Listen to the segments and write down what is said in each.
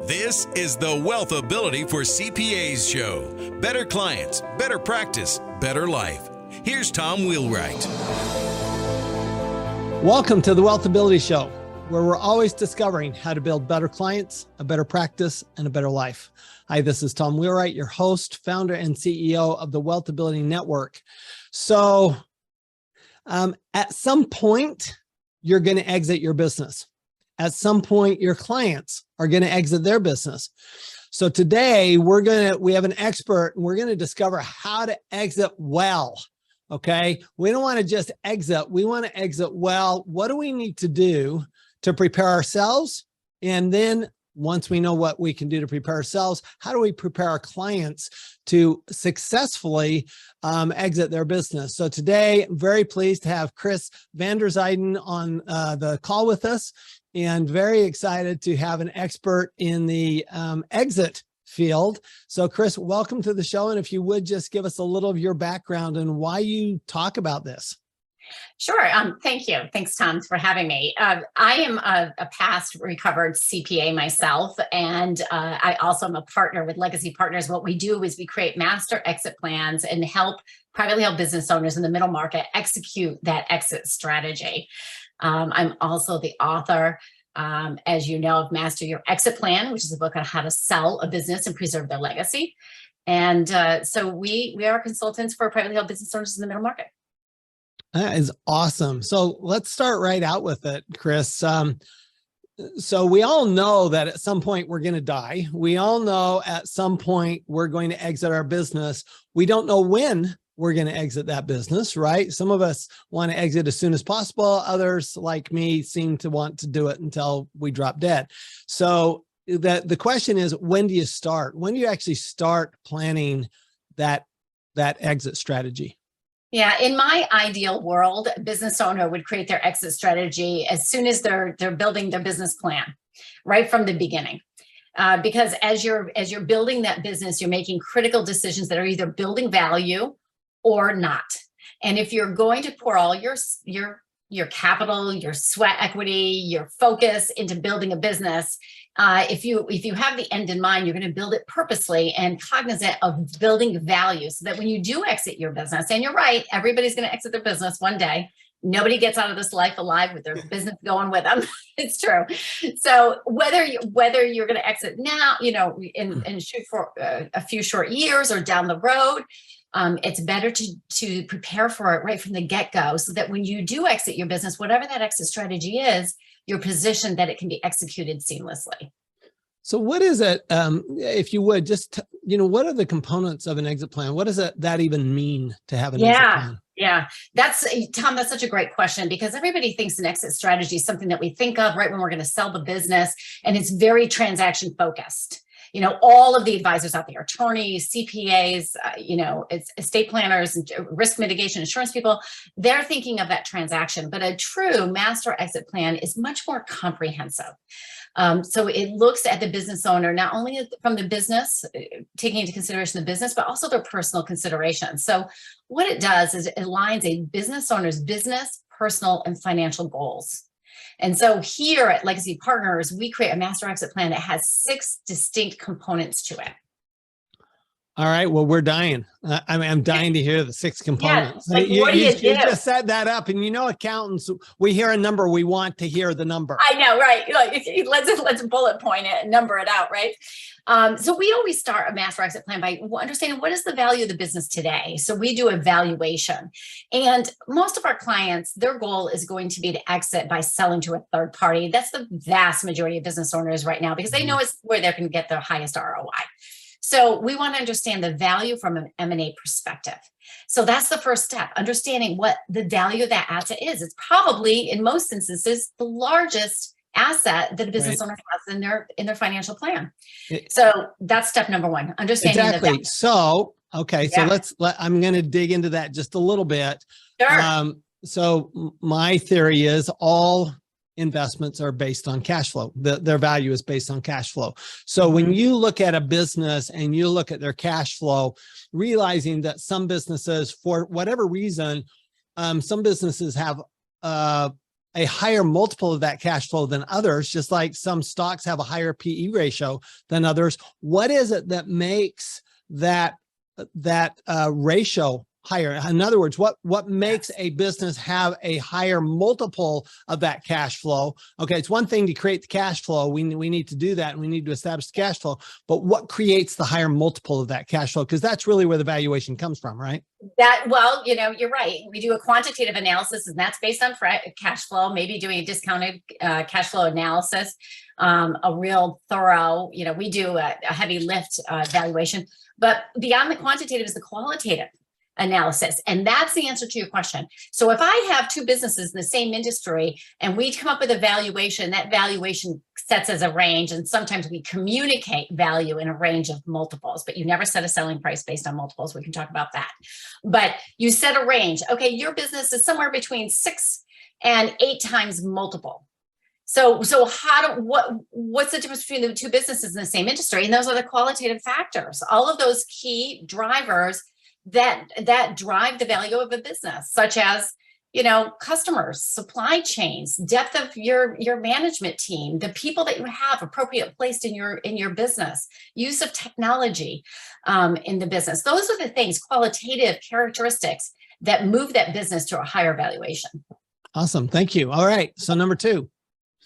This is the WealthAbility for CPAs show. Better clients, better practice, better life. Here's Tom Wheelwright. Welcome to the WealthAbility show, where we're always discovering how to build better clients, a better practice, and a better life. Hi, this is Tom Wheelwright, your host, founder, and CEO of the WealthAbility Network. So at some point, you're going to exit your business. At some point, your clients are going to exit their business. So today we have an expert and we're going to discover how to exit well. Okay. We don't want to just exit. We want to exit well. What do we need to do to prepare ourselves? And then once we know what we can do to prepare ourselves, how do we prepare our clients to successfully exit their business? So today, I'm very pleased to have Chris Vanderzyden on the call with us, and very excited to have an expert in the exit field. So Chris, welcome to the show. And if you would just give us a little of your background and why you talk about this. Sure. Thank you. Thanks, Tom, for having me. I am a past recovered CPA myself, and I also am a partner with Legacy Partners. What we do is we create master exit plans and help privately held business owners in the middle market execute that exit strategy. I'm also the author, as you know, of Master Your Exit Plan, which is a book on how to sell a business and preserve their legacy. And so we are consultants for privately held business owners in the middle market. That is awesome. So let's start right out with it, Chris. So we all know that at some point we're going to die. We all know at some point we're going to exit our business. We don't know when we're going to exit that business, right? Some of us want to exit as soon as possible. Others, like me, seem to want to do it until we drop dead. So the question is, when do you start? When do you actually start planning that exit strategy? Yeah, in my ideal world, a business owner would create their exit strategy as soon as they're building their business plan, right from the beginning. Because as you're building that business, you're making critical decisions that are either building value or not. And if you're going to pour all your capital, your sweat equity, your focus into building a business, if you have the end in mind, you're going to build it purposely and cognizant of building value, so that when you do exit your business, and you're right, everybody's going to exit their business one day. Nobody gets out of this life alive with their business going with them. It's true. So whether you're going to exit now, and shoot for a few short years or down the road, it's better to prepare for it right from the get-go, so that when you do exit your business, whatever that exit strategy is, you're positioned that it can be executed seamlessly. So what is it, if you would, just, what are the components of an exit plan? What does that even mean to have an exit plan? Yeah, Tom, that's such a great question, because everybody thinks an exit strategy is something that we think of right when we're going to sell the business, and it's very transaction focused. All of the advisors out there, attorneys, CPAs, it's estate planners, and risk mitigation, insurance people, they're thinking of that transaction. But a true master exit plan is much more comprehensive. So it looks at the business owner, not only from the business, taking into consideration the business, but also their personal considerations. So what it does is it aligns a business owner's business, personal, and financial goals. And so here at Legacy Partners, we create a master exit plan that has 6 distinct components to it. All right. Well, we're dying. I'm dying to hear the 6 components. Yeah, what do you do? You just set that up, and accountants, we hear a number, we want to hear the number. I know, right? Let's bullet point it and number it out, right? So we always start a master exit plan by understanding what is the value of the business today. So we do a valuation, and most of our clients, their goal is going to be to exit by selling to a third party. That's the vast majority of business owners right now, because they know it's where they can get their highest ROI. So we want to understand the value from an M&A perspective. So that's the first step, understanding what the value of that asset is. It's probably, in most instances, the largest asset that a business owner has in their financial plan. So that's step number 1, understanding the value. So, okay. So I'm going to dig into that just a little bit. Sure. So my theory is all investments are based on cash flow. Their value is based on cash flow. So when you look at a business and you look at their cash flow, realizing that some businesses, for whatever reason, some businesses have a higher multiple of that cash flow than others, just like some stocks have a higher PE ratio than others. What is it that makes that ratio higher? In other words, what makes a business have a higher multiple of that cash flow? Okay, it's one thing to create the cash flow. We need to do that, and we need to establish the cash flow. But what creates the higher multiple of that cash flow? Because that's really where the valuation comes from, right? Well, you're right. We do a quantitative analysis, and that's based on cash flow. Maybe doing a discounted cash flow analysis, a real thorough. We do a heavy lift valuation. But beyond the quantitative is the qualitative analysis. And that's the answer to your question. So if I have two businesses in the same industry and we come up with a valuation, that valuation sets as a range. And sometimes we communicate value in a range of multiples, but you never set a selling price based on multiples. We can talk about that. But you set a range. Okay, your business is somewhere between 6 and 8 times multiple. So what's the difference between the two businesses in the same industry? And those are the qualitative factors. All of those key drivers that drive the value of a business, such as, customers, supply chains, depth of your management team, the people that you have appropriately placed in your business, use of technology in the business. Those are the things, qualitative characteristics that move that business to a higher valuation. Awesome. Thank you. All right. So number 2.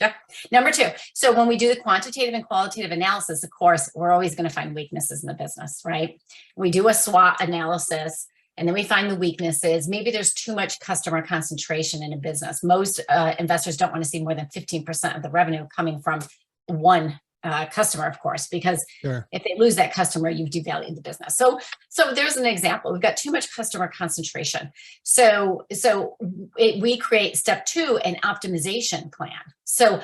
Yeah. Number 2. So when we do the quantitative and qualitative analysis, of course, we're always going to find weaknesses in the business, right? We do a SWOT analysis, and then we find the weaknesses. Maybe there's too much customer concentration in a business. Most investors don't want to see more than 15% of the revenue coming from one customer, of course, because Sure. If they lose that customer, you've devalued the business. So there's an example. We've got too much customer concentration. We create step 2, an optimization plan. So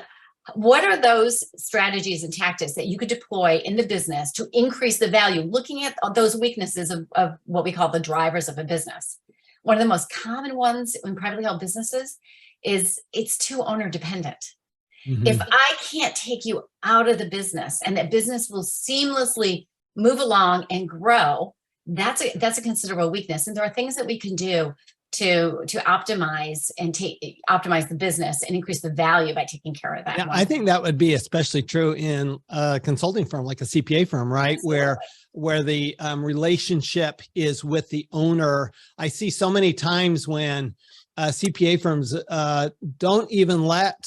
what are those strategies and tactics that you could deploy in the business to increase the value, looking at those weaknesses of what we call the drivers of a business? One of the most common ones in privately held businesses is it's too owner dependent. Mm-hmm. If I can't take you out of the business and that business will seamlessly move along and grow, that's a considerable weakness. And there are things that we can do to optimize and optimize the business and increase the value by taking care of that. Yeah, I think that would be especially true in a consulting firm, like a CPA firm, right? Absolutely. Where the relationship is with the owner. I see so many times when CPA firms don't even let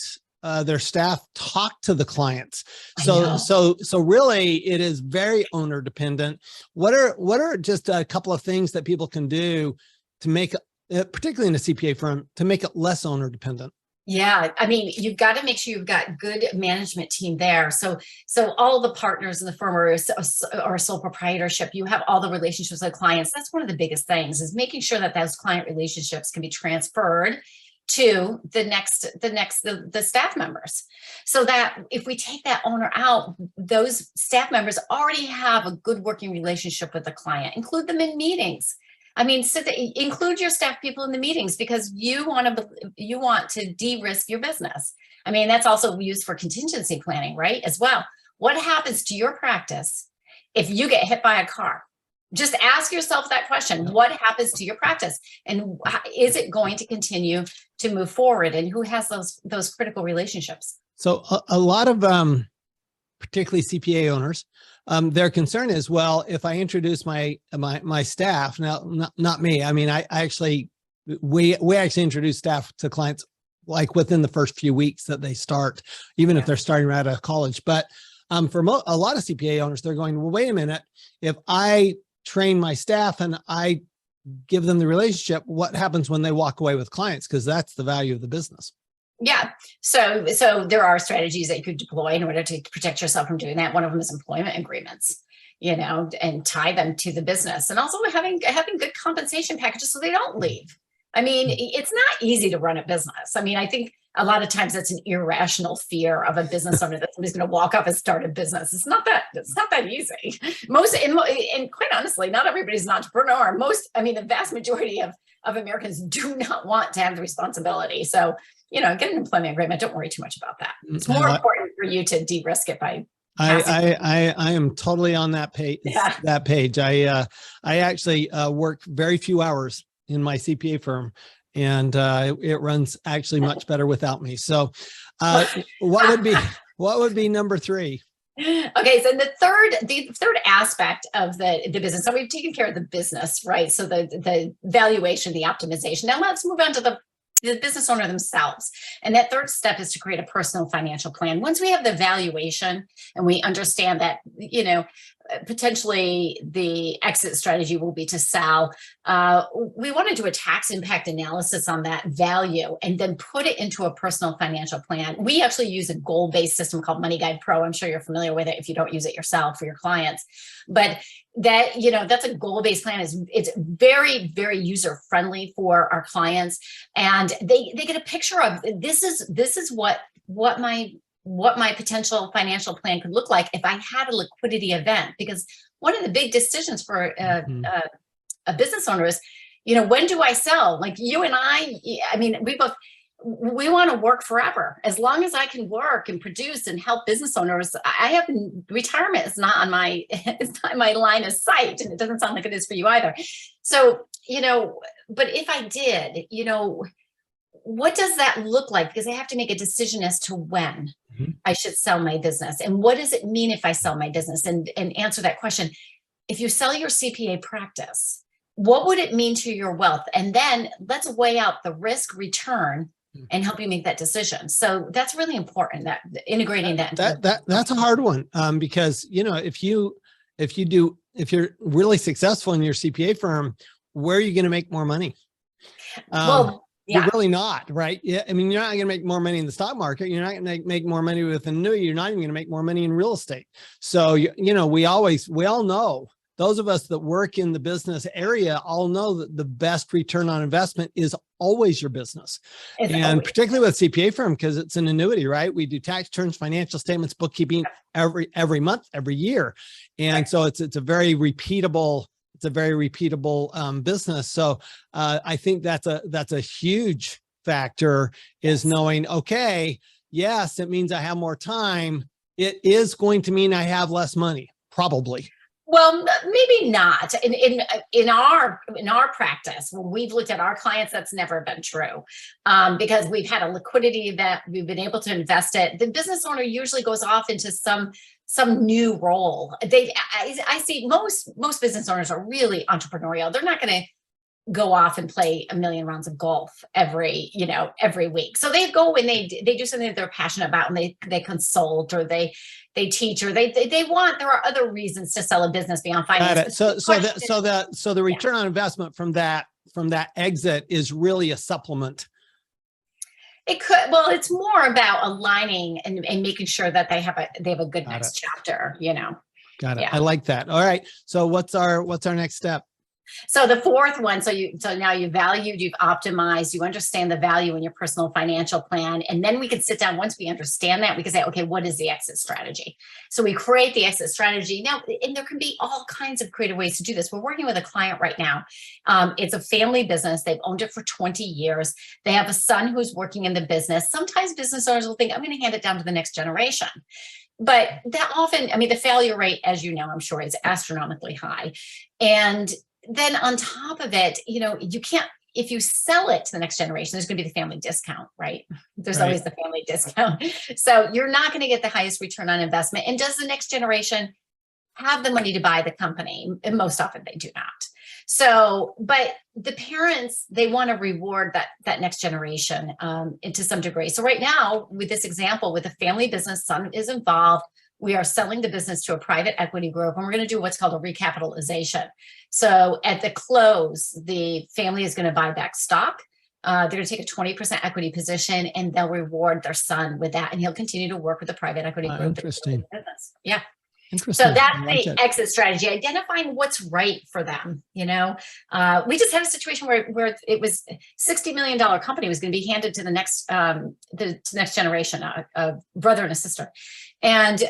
their staff talk to the clients. So really it is very owner dependent. What are just a couple of things that people can do to make, particularly in a CPA firm, to make it less owner dependent? Yeah, I mean, you've got to make sure you've got good management team there. So all the partners in the firm or sole proprietorship, you have all the relationships with clients. That's one of the biggest things, is making sure that those client relationships can be transferred to the staff members, so that if we take that owner out, those staff members already have a good working relationship with the client. Include them in meetings. I mean, include your staff people in the meetings, because you want to de-risk your business. I mean, that's also used for contingency planning, right? As well. What happens to your practice if you get hit by a car? Just ask yourself that question. What happens to your practice? And is it going to continue to move forward? And who has those critical relationships? So a lot of, particularly CPA owners, their concern is, well, if I introduce my staff, now, not me. I mean, we actually introduce staff to clients like within the first few weeks that they start, even if they're starting right out of college. But for a lot of CPA owners, they're going, well, wait a minute, if I train my staff and I give them the relationship, what happens when they walk away with clients? Because that's the value of the business. Yeah. So there are strategies that you could deploy in order to protect yourself from doing that. One of them is employment agreements, and tie them to the business, and also having good compensation packages so they don't leave. I mean, it's not easy to run a business. I mean, I think a lot of times that's an irrational fear of a business owner, that somebody's going to walk up and start a business. It's not that easy. And quite honestly, not everybody's an entrepreneur. The vast majority of Americans do not want to have the responsibility. So, get an employment agreement. Don't worry too much about that. It's more important for you to de-risk it by. I am totally on that page. Yeah. That page. I actually work very few hours in my CPA firm, and it runs actually much better without me. So what would be number 3? Okay, so the third aspect of the business, so we've taken care of the business, right? So the valuation, the optimization. Now let's move on to the business owner themselves. And that third step is to create a personal financial plan. Once we have the valuation and we understand that, potentially the exit strategy will be to sell, we want to do a tax impact analysis on that value and then put it into a personal financial plan. We actually use a goal-based system called Money Guide Pro. I'm sure you're familiar with it if you don't use it yourself for your clients. But that, that's a goal-based plan. It's very, very user-friendly for our clients. And they get a picture of this is what my potential financial plan could look like if I had a liquidity event. Because one of the big decisions for a business owner is, when do I sell? Like you and I mean, we want to work forever. As long as I can work and produce and help business owners, retirement is not on my, it's not my line of sight. And it doesn't sound like it is for you either. So, but if I did, what does that look like? Because I have to make a decision as to when I should sell my business. And what does it mean if I sell my business? And answer that question. If you sell your CPA practice, what would it mean to your wealth? And then let's weigh out the risk return and help you make that decision. So that's really important, that integrating that. That's a hard one, because, if you're really successful in your CPA firm, where are you going to make more money? You're really not, right? Yeah. I mean, you're not going to make more money in the stock market. You're not going to make more money with an annuity. You're not even going to make more money in real estate. So, we all know, those of us that work in the business area all know that the best return on investment is always your business. Particularly with CPA firm, because it's an annuity, right? We do tax returns, financial statements, bookkeeping every month, every year. And so it's a very repeatable business. So I think that's a huge factor, is knowing, okay, yes, it means I have more time. It is going to mean I have less money, probably. Well, maybe not. In our practice, when we've looked at our clients, that's never been true, because we've had a liquidity event. We've been able to invest it. The business owner usually goes off into some new role. I see most business owners are really entrepreneurial. They're not going to go off and play a million rounds of golf every week. So they go and they do something that they're passionate about, and they consult, or they teach, or they want. There are other reasons to sell a business beyond finance. So the return on investment from that exit is really a supplement. It could. Well, it's more about aligning and making sure that they have a good next chapter. Got it. Yeah. I like that. All right. So what's our next step? So the fourth one, so now you've valued, you've optimized, you understand the value in your personal financial plan. And then we can sit down, once we understand that, we can say, okay, what is the exit strategy? So we create the exit strategy. Now, and there can be all kinds of creative ways to do this. We're working with a client right now. It's a family business. They've owned it for 20 years. They have a son who's working in the business. Sometimes business owners will think, I'm going to hand it down to the next generation. But that often, the failure rate, as you know, I'm sure, is astronomically high. And then on top of it, you can't, if you sell it to the next generation, there's going to be the family discount, right? There's always the family discount. So you're not going to get the highest return on investment. And does the next generation have the money to buy the company? And most often they do not. So, but the parents, they want to reward that next generation to some degree. So right now, with this example, with a family business, son is involved. We are selling the business to a private equity group, and we're going to do what's called a recapitalization. So at the close, the family is going to buy back stock. They're going to take a 20% equity position, and they'll reward their son with that. And he'll continue to work with the private equity group. Interesting. Yeah. Interesting. So that's the exit strategy, identifying what's right for them. We just had a situation where it was $60 million company was going to be handed to the next generation, a brother and a sister. And,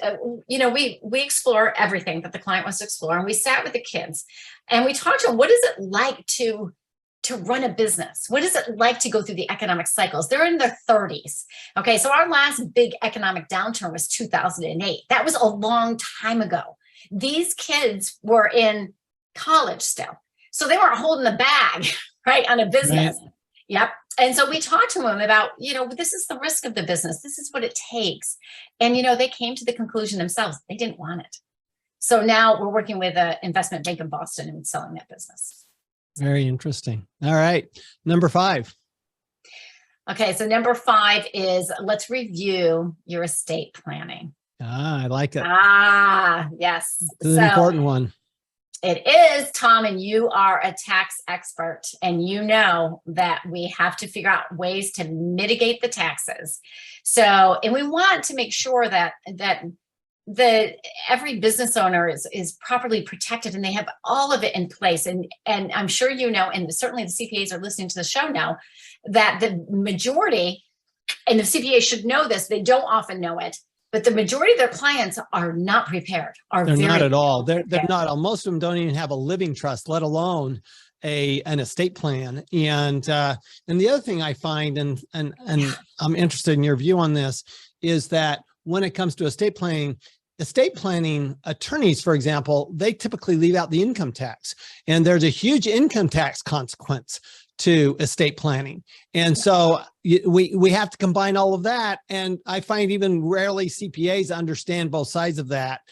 we explore everything that the client wants to explore. And we sat with the kids and we talked to them, what is it like to run a business? What is it like to go through the economic cycles? They're in their 30s. Okay. So our last big economic downturn was 2008. That was a long time ago. These kids were in college still. So they weren't holding the bag, right, on a business. Right. Yep. And so we talked to them about, this is the risk of the business. This is what it takes. And, they came to the conclusion themselves, they didn't want it. So now we're working with an investment bank in Boston and selling that business. Very interesting. All right. Number 5. Okay. So number 5 is let's review your estate planning. I like it. Yes. It's an important one. It is, Tom, and you are a tax expert, and you know that we have to figure out ways to mitigate the taxes. So, and we want to make sure that every business owner is properly protected and they have all of it in place. And I'm sure and certainly the CPAs are listening to the show now, that the majority, and the CPA should know this, they don't often know it, but the majority of their clients are not prepared. They're not at all. They're not. Most of them don't even have a living trust, let alone an estate plan. And the other thing I find, and I'm interested in your view on this, is that when it comes to estate planning attorneys, for example, they typically leave out the income tax, and there's a huge income tax consequence to estate planning. And so we have to combine all of that. And I find even rarely CPAs understand both sides of that.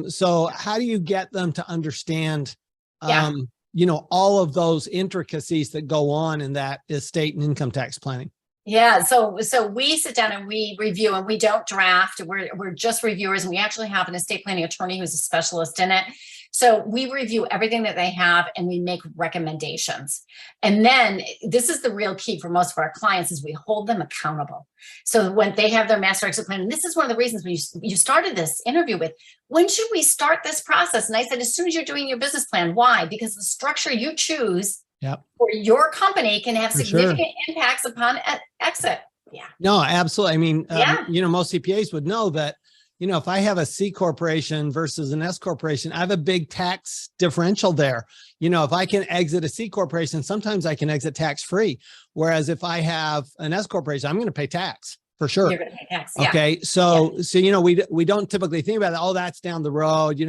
So how do you get them to understand, all of those intricacies that go on in that estate and income tax planning? Yeah. So we sit down and we review, and we don't draft. We're just reviewers, and we actually have an estate planning attorney who's a specialist in it. So we review everything that they have and we make recommendations. And then this is the real key for most of our clients, is we hold them accountable. So when they have their master exit plan, and this is one of the reasons you started this interview with, when should we start this process? And I said, as soon as you're doing your business plan. Why? Because the structure you choose for your company can have significant impacts upon exit. Yeah. No, absolutely. I mean, most CPAs would know that, if I have a C corporation versus an S corporation, I have a big tax differential there. If I can exit a C corporation, sometimes I can exit tax free. Whereas if I have an S corporation, I'm going to pay tax for sure. You're going to pay tax. Yeah. Okay. So we don't typically think about that. Oh, that's down the road.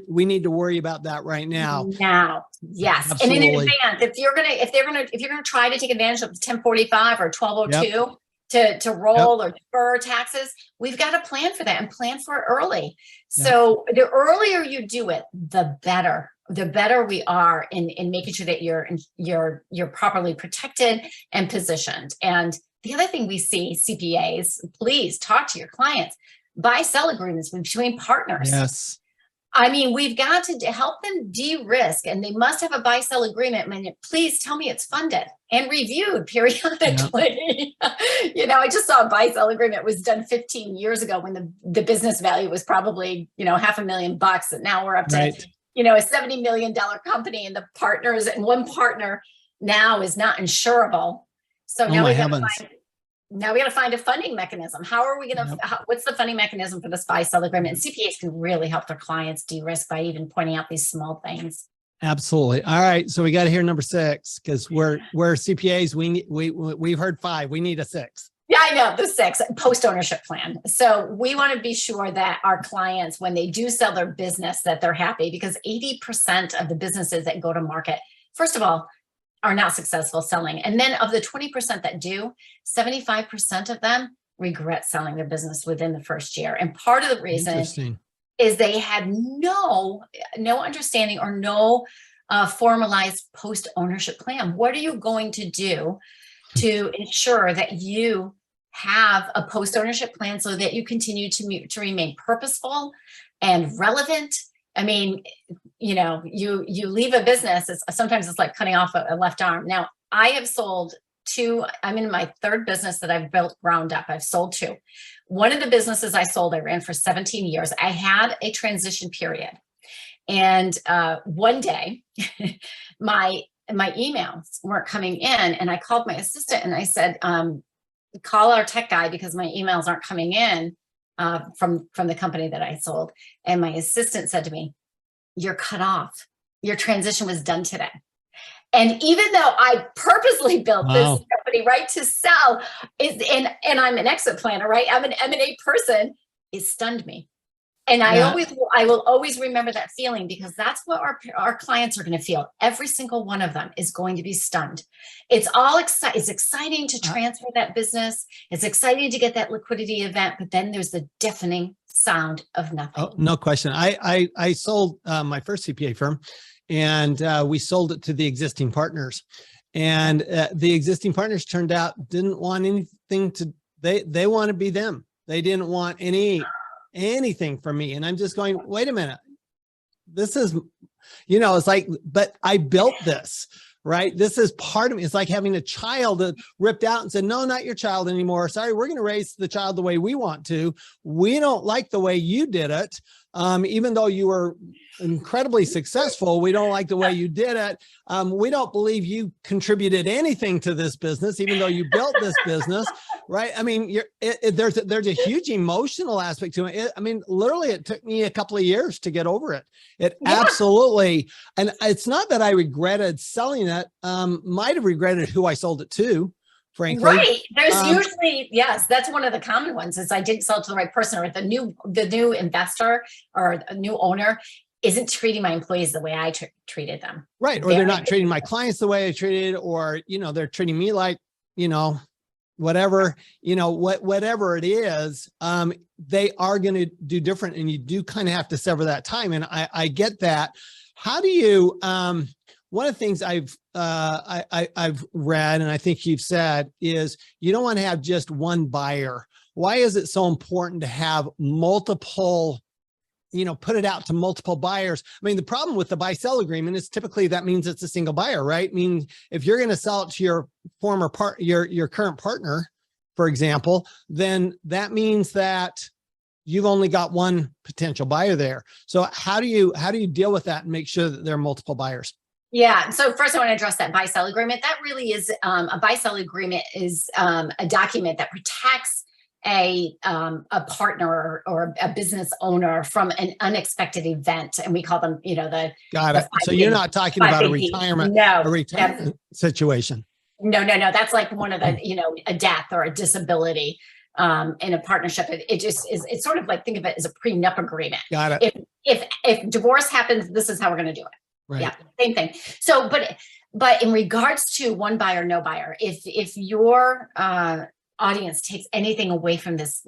We need to worry about that right now. Now, yes. Absolutely. And in advance, if you're gonna try to take advantage of 1045 or 1202 to roll or defer taxes, we've got to plan for that and plan for it early. So the earlier you do it, the better. The better we are in making sure that you're properly protected and positioned. And the other thing we see, CPAs, please talk to your clients. Buy-sell agreements between partners. Yes. I mean, we've got to help them de-risk, and they must have a buy-sell agreement. Please tell me it's funded and reviewed periodically. I just saw a buy-sell agreement was done 15 years ago when the business value was probably, $500,000. And now we're up to, a $70 million company, and the partners, and one partner now is not insurable. So now we got to find a funding mechanism. How are we going to, what's the funding mechanism for this buy-sell agreement? And CPAs can really help their clients de-risk by even pointing out these small things. Absolutely. All right. So we got to hear number 6, because we're CPAs. We've heard 5. We need a 6. Yeah, I know, the 6, post-ownership plan. So we want to be sure that our clients, when they do sell their business, that they're happy, because 80% of the businesses that go to market, first of all, are not successful selling. And then of the 20% that do, 75% of them regret selling their business within the first year. And part of the reason is they had no understanding or no formalized post-ownership plan. What are you going to do to ensure that you have a post-ownership plan so that you continue to remain purposeful and relevant? I mean, you leave a business, sometimes it's like cutting off a left arm. Now, I have sold 2. I'm in my 3rd business that I've built ground up. I've sold 2. One of the businesses I sold, I ran for 17 years. I had a transition period. And one day, my emails weren't coming in. And I called my assistant and I said, call our tech guy, because my emails aren't coming in from the company that I sold. And my assistant said to me, "You're cut off. Your transition was done today." And even though I purposely built this company, right, to sell, and I'm an exit planner, right? I'm an M&A person, it stunned me. And I will always remember that feeling, because that's what our clients are going to feel. Every single one of them is going to be stunned. It's all exciting. It's exciting to transfer that business. It's exciting to get that liquidity event, but then there's the deafening sound of nothing. Oh, no question. I sold my first CPA firm, and we sold it to the existing partners, and the existing partners turned out didn't want anything to. They want to be them. They didn't want anything from me. And I'm just going, wait a minute. This is, it's like, but I built this, right? This is part of me. It's like having a child that ripped out and said, no, not your child anymore. Sorry, we're going to raise the child the way we want to. We don't like the way you did it. Even though you were incredibly successful, we don't like the way you did it. We don't believe you contributed anything to this business, even though you built this business, right? I mean, there's a huge emotional aspect to it. I mean, literally, it took me a couple of years to get over it. Absolutely, and it's not that I regretted selling it. Might have regretted who I sold it to. Frankly. Right. There's usually, yes, that's one of the common ones, is I didn't sell it to the right person, or the new investor or a new owner isn't treating my employees the way I treated them. Right. Or they're not treating my clients the way I treated, or, they're treating me like, whatever, whatever it is, they are going to do different, and you do kind of have to sever that time. And I get that. How do you, one of the things I've read, and I think you've said, is you don't want to have just one buyer. Why is it so important to have multiple, put it out to multiple buyers? I mean, the problem with the buy-sell agreement is typically that means it's a single buyer, right? I mean, if you're going to sell it to your your current partner, for example, then that means that you've only got one potential buyer there. So how do you deal with that and make sure that there are multiple buyers? Yeah. So first I want to address that buy-sell agreement. That really is a buy-sell agreement is a document that protects a partner or a business owner from an unexpected event. And we call them, Got it. So you're not talking about a retirement situation. No. That's like one of the, a death or a disability in a partnership. It just is, it's sort of like, think of it as a prenup agreement. Got it. If divorce happens, this is how we're going to do it. Right. Yeah, same thing. So, but in regards to one buyer, no buyer, if your audience takes anything away from this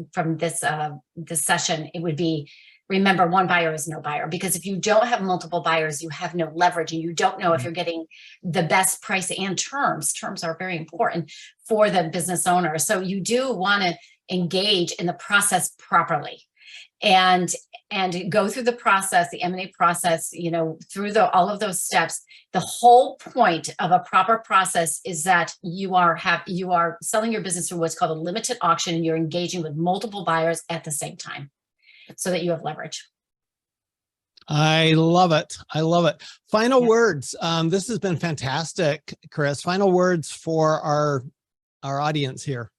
session, it would be, remember, one buyer is no buyer. Because if you don't have multiple buyers, you have no leverage, and you don't know if you're getting the best price and terms. Terms are very important for the business owner. So you do want to engage in the process properly. And go through the process, the M&A process, through all of those steps. The whole point of a proper process is that you are selling your business through what's called a limited auction, and you're engaging with multiple buyers at the same time, so that you have leverage. I love it. Final words. This has been fantastic, Chris. Final words for our audience here.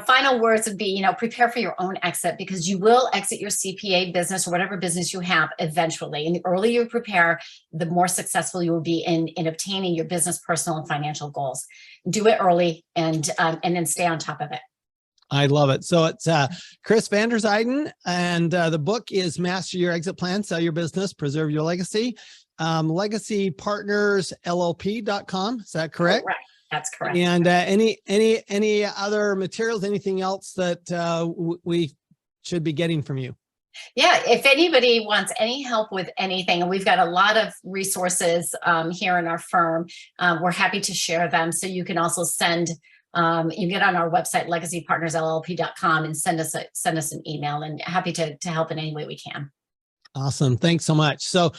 Final words would be, prepare for your own exit, because you will exit your CPA business or whatever business you have eventually. And the earlier you prepare, the more successful you will be in obtaining your business, personal, and financial goals. Do it early, and then stay on top of it. I love it. So it's Chris Vanderzyden, and the book is Master Your Exit Plan, Sell Your Business, Preserve Your Legacy. LegacyPartnersLLP.com. Is that correct? Correct. That's correct. And any other materials, anything else that we should be getting from you? Yeah, if anybody wants any help with anything, and we've got a lot of resources here in our firm, we're happy to share them. So you can also send, you get on our website, LegacyPartnersLLP.com, and send us an email, and happy to help in any way we can. Awesome. Thanks so much. So,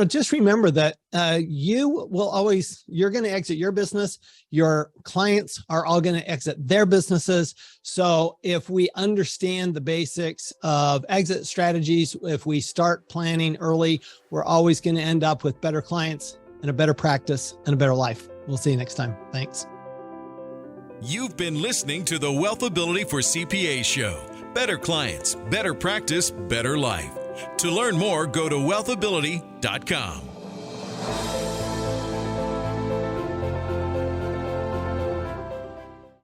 just remember that you're going to exit your business. Your clients are all going to exit their businesses. So if we understand the basics of exit strategies, if we start planning early, we're always going to end up with better clients and a better practice and a better life. We'll see you next time. Thanks. You've been listening to the WealthAbility for CPA show. Better clients, better practice, better life. To learn more, go to WealthAbility.com.